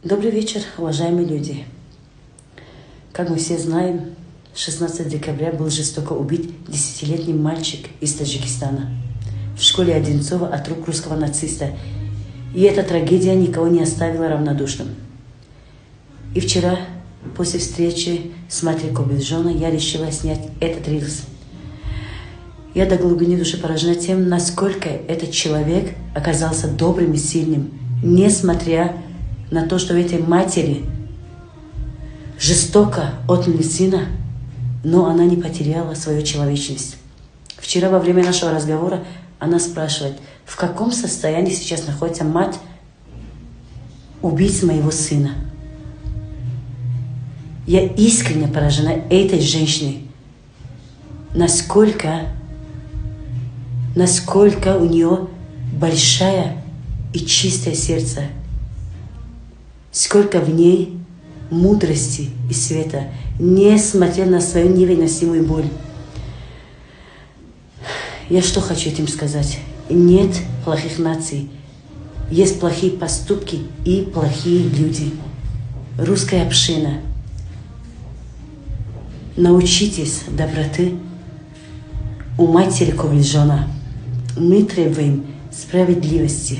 Добрый вечер, уважаемые люди. Как мы все знаем, 16 декабря был жестоко убит 10-летний мальчик из Таджикистана в школе Одинцова от рук русского нациста. И эта трагедия никого не оставила равнодушным. И вчера, после встречи с матерью Кобиджона, я решила снять этот рилс. Я до глубины души поражена тем, насколько этот человек оказался добрым и сильным, несмотря на то, что у этой матери жестоко отняли сына, но она не потеряла свою человечность. Вчера во время нашего разговора она спрашивает, в каком состоянии сейчас находится мать убийцы моего сына. Я искренне поражена этой женщиной, насколько у нее большое и чистое сердце, сколько в ней мудрости и света, несмотря на свою невыносимую боль. Я что хочу этим сказать? Нет плохих наций, есть плохие поступки и плохие люди. Русская община, научитесь доброты у матери Кобиджона. Мы требуем справедливости.